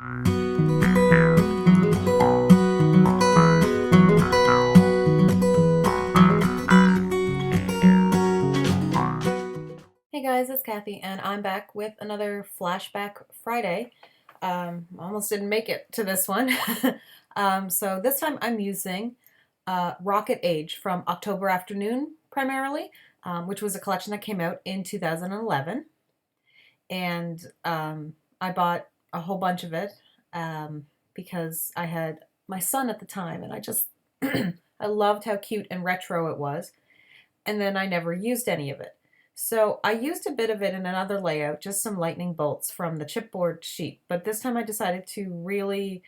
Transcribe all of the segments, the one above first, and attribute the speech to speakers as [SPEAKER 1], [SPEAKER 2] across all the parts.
[SPEAKER 1] Hey guys, it's Kathy, and I'm back with another Flashback Friday. Almost didn't make it to this one. So this time I'm using Rocket Age from October Afternoon primarily, which was a collection that came out in 2011. And I bought a whole bunch of it because I had my son at the time, and I just I loved how cute and retro it was. And then I never used any of it. So I used a bit of it in another layout, just some lightning bolts from the chipboard sheet. But this time I decided to really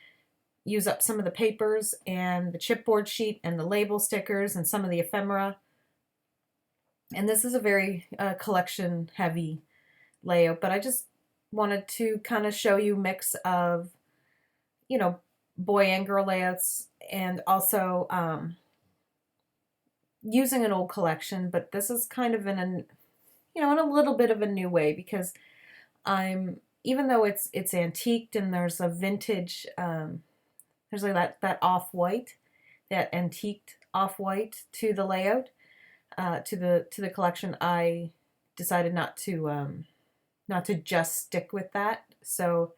[SPEAKER 1] use up some of the papers and the chipboard sheet and the label stickers and some of the ephemera. And this is a very collection heavy layout, but I just wanted to kind of show you a mix of, you know, boy and girl layouts, and also using an old collection, but this is kind of in a little bit of a new way, because even though it's antiqued and there's a vintage, there's like that off-white, that antiqued off-white to the layout, to the collection. I decided not to just stick with that. So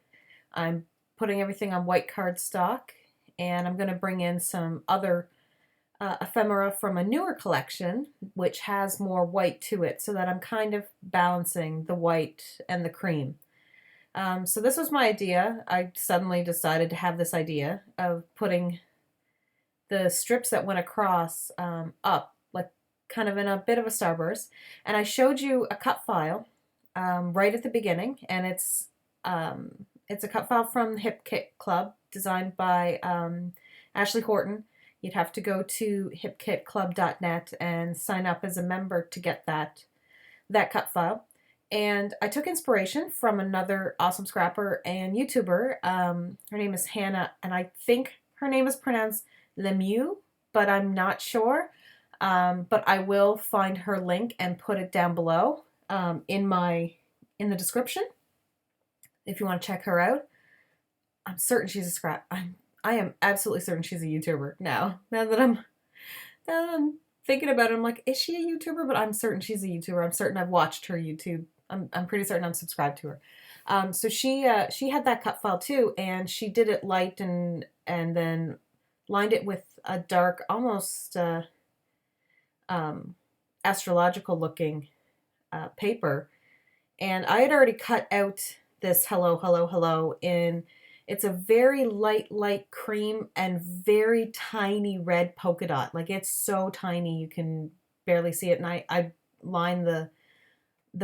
[SPEAKER 1] I'm putting everything on white cardstock, and I'm going to bring in some other ephemera from a newer collection, which has more white to it, so that I'm kind of balancing the white and the cream. So this was my idea. I suddenly decided to have this idea of putting the strips that went across up, like kind of in a bit of a starburst. And I showed you a cut file right at the beginning, and it's a cut file from Hip Kit Club, designed by Ashley Horton. You'd have to go to hipkitclub.net and sign up as a member to get that cut file. And I took inspiration from another awesome scrapper and YouTuber. Her name is Hannah, and I think her name is pronounced Lemieux, but I'm not sure. But I will find her link and put it down below in the description if you want to check her out. I'm certain she's a scrap. I am absolutely certain she's a YouTuber now. Now that I'm thinking about it, I'm like, is she a YouTuber? But I'm certain she's a YouTuber. I'm certain I've watched her YouTube. I'm pretty certain I'm subscribed to her. So she had that cut file too, and she did it light and then lined it with a dark, almost astrological looking paper. And I had already cut out this hello, hello, hello in. It's a very light cream and very tiny red polka dot. Like, it's so tiny you can barely see it. And I lined the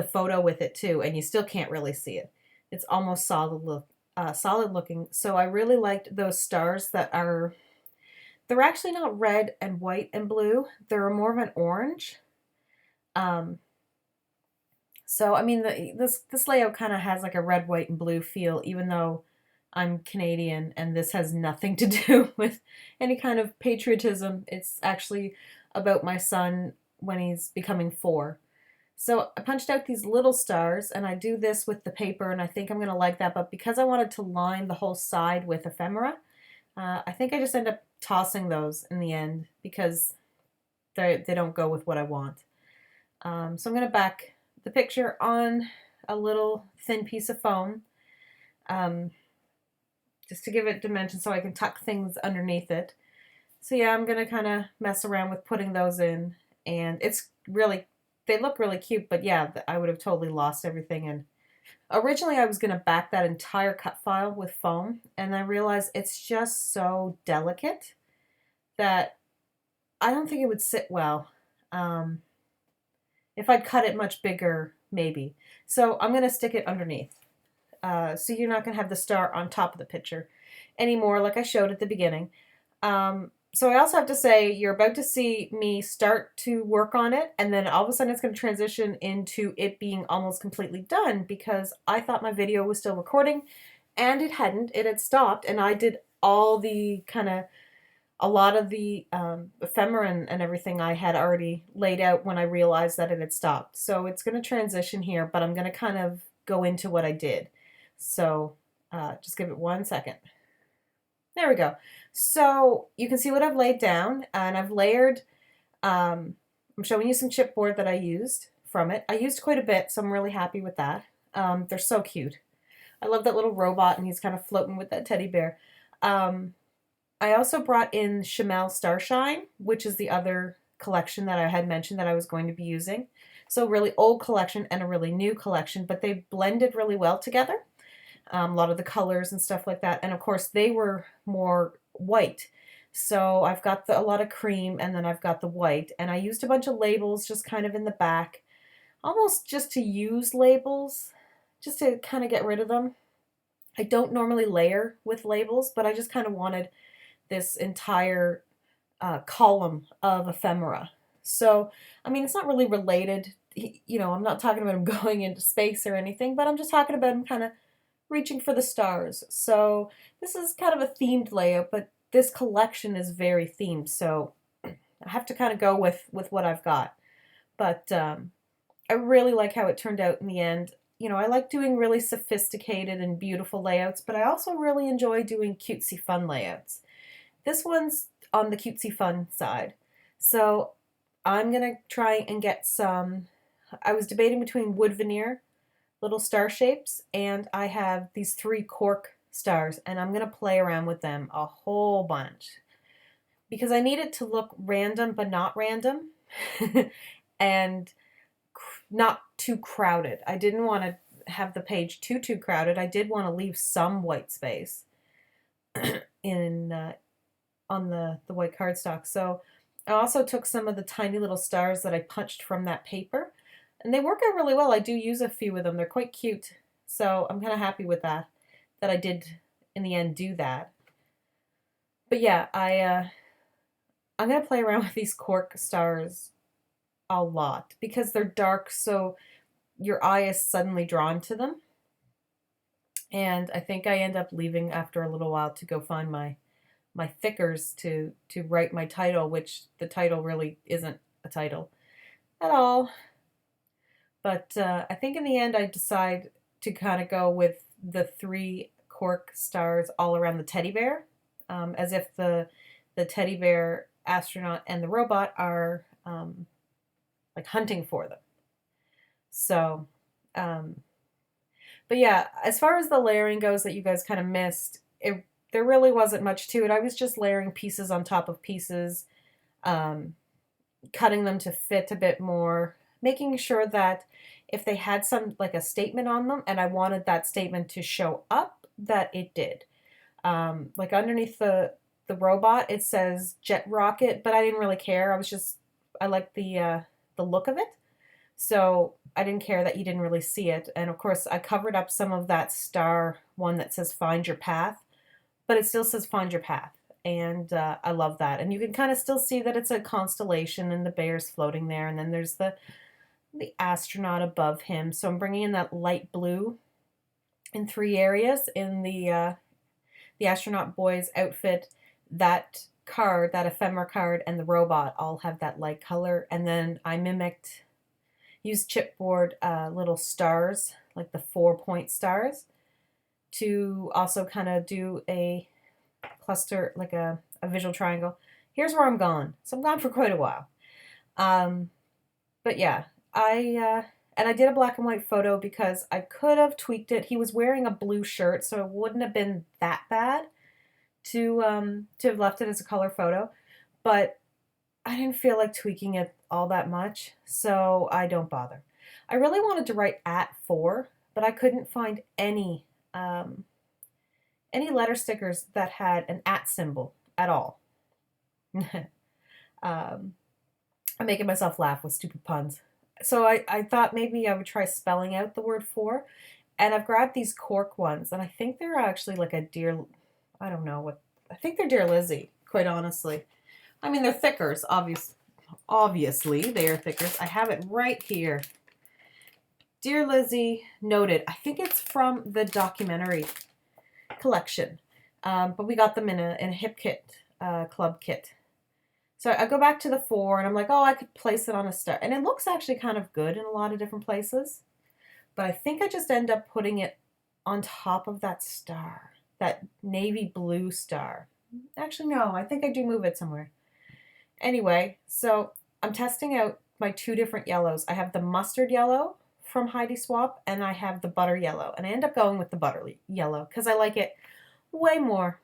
[SPEAKER 1] photo with it too, and you still can't really see it. It's almost solid looking. So I really liked those stars they're actually not red and white and blue. They're more of an orange. So I mean, this layout kind of has like a red, white, and blue feel, even though I'm Canadian, and this has nothing to do with any kind of patriotism. It's actually about my son when he's becoming 4. So I punched out these little stars, and I do this with the paper, and I think I'm going to like that. But because I wanted to line the whole side with ephemera, I think I just end up tossing those in the end because they don't go with what I want. So I'm going to back the picture on a little thin piece of foam, just to give it dimension so I can tuck things underneath it. So yeah, I'm going to kind of mess around with putting those in, and they look really cute, but yeah, I would have totally lost everything. And originally I was going to back that entire cut file with foam, and I realized it's just so delicate that I don't think it would sit well. If I'd cut it much bigger, maybe. So I'm going to stick it underneath. So you're not going to have the star on top of the picture anymore, like I showed at the beginning. So I also have to say, you're about to see me start to work on it, and then all of a sudden it's going to transition into it being almost completely done, because I thought my video was still recording, and it hadn't. It had stopped, and I did all the a lot of the ephemera and everything I had already laid out when I realized that it had stopped. So it's going to transition here, but I'm going to kind of go into what I did. So Just give it 1 second. There we go. So you can see what I've laid down, and I've layered, I'm showing you some chipboard that I used from it. I used quite a bit, so I'm really happy with that. They're so cute. I love that little robot, and he's kind of floating with that teddy bear. Um, I also brought in Chamel Starshine, which is the other collection that I had mentioned that I was going to be using. So really old collection and a really new collection, but they blended really well together. A lot of the colors and stuff like that. And of course, they were more white. So I've got a lot of cream, and then I've got the white. And I used a bunch of labels just kind of in the back, almost just to use labels, just to kind of get rid of them. I don't normally layer with labels, but I just kind of wanted this entire column of ephemera. So, I mean, it's not really related. You know, I'm not talking about him going into space or anything, but I'm just talking about him kind of reaching for the stars. So this is kind of a themed layout, but this collection is very themed. So I have to kind of go with what I've got. But I really like how it turned out in the end. You know, I like doing really sophisticated and beautiful layouts, but I also really enjoy doing cutesy fun layouts. This one's on the cutesy fun side. So I'm going to try and get some, I was debating between wood veneer, little star shapes, and I have these 3 cork stars, and I'm going to play around with them a whole bunch because I need it to look random but not random and not too crowded. I didn't want to have the page too crowded. I did want to leave some white space in on the white cardstock. So I also took some of the tiny little stars that I punched from that paper, and they work out really well. I do use a few of them. They're quite cute. So I'm kind of happy with that I did in the end do that. But yeah, I'm going to play around with these cork stars a lot because they're dark, so your eye is suddenly drawn to them. And I think I end up leaving after a little while to go find my thickers to write my title, which the title really isn't a title at all. But I think in the end I decide to kind of go with the 3 cork stars all around the teddy bear, as if the teddy bear, astronaut, and the robot are like hunting for them. So, but yeah, as far as the layering goes that you guys kind of missed, there really wasn't much to it. I was just layering pieces on top of pieces, cutting them to fit a bit more, making sure that if they had some, like a statement on them, and I wanted that statement to show up, that it did. Like underneath the robot, it says jet rocket, but I didn't really care. I liked the look of it. So I didn't care that you didn't really see it. And of course, I covered up some of that star one that says find your path, but it still says find your path. And I love that. And you can kind of still see that it's a constellation and the bear's floating there. And then there's the astronaut above him. So I'm bringing in that light blue in 3 areas. In the astronaut boy's outfit, that card, that ephemera card, and the robot all have that light color. And then I used chipboard little stars, like the 4-point stars, to also kind of do a cluster, like a visual triangle. Here's where I'm gone. So I'm gone for quite a while. But yeah, and I did a black and white photo because I could have tweaked it. He was wearing a blue shirt, so it wouldn't have been that bad to have left it as a color photo. But I didn't feel like tweaking it all that much, so I don't bother. I really wanted to write @4, but I couldn't find any letter stickers that had an @ symbol at all. I'm making myself laugh with stupid puns. So I thought maybe I would try spelling out the word for, and I've grabbed these cork ones, and I think they're actually like a deer, I don't know what, I think they're Dear Lizzie, quite honestly. I mean, they're thickers, obviously they are thickers. I have it right here. Dear Lizzie noted. I think it's from the documentary collection, but we got them in a hip kit, club kit. So I go back to the 4, and I'm like, oh, I could place it on a star. And it looks actually kind of good in a lot of different places. But I think I just end up putting it on top of that star, that navy blue star. Actually, no, I think I do move it somewhere. Anyway, so I'm testing out my two different yellows. I have the mustard yellow from Heidi Swap, and I have the butter yellow. And I end up going with the butter yellow because I like it way more.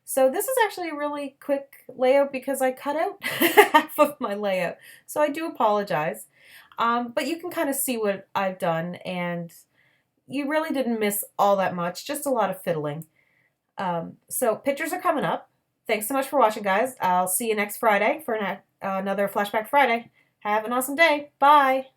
[SPEAKER 1] So this is actually a really quick layout because I cut out half of my layout. So I do apologize. But you can kind of see what I've done, and you really didn't miss all that much, just a lot of fiddling. So pictures are coming up. Thanks so much for watching, guys. I'll see you next Friday for another Flashback Friday. Have an awesome day. Bye.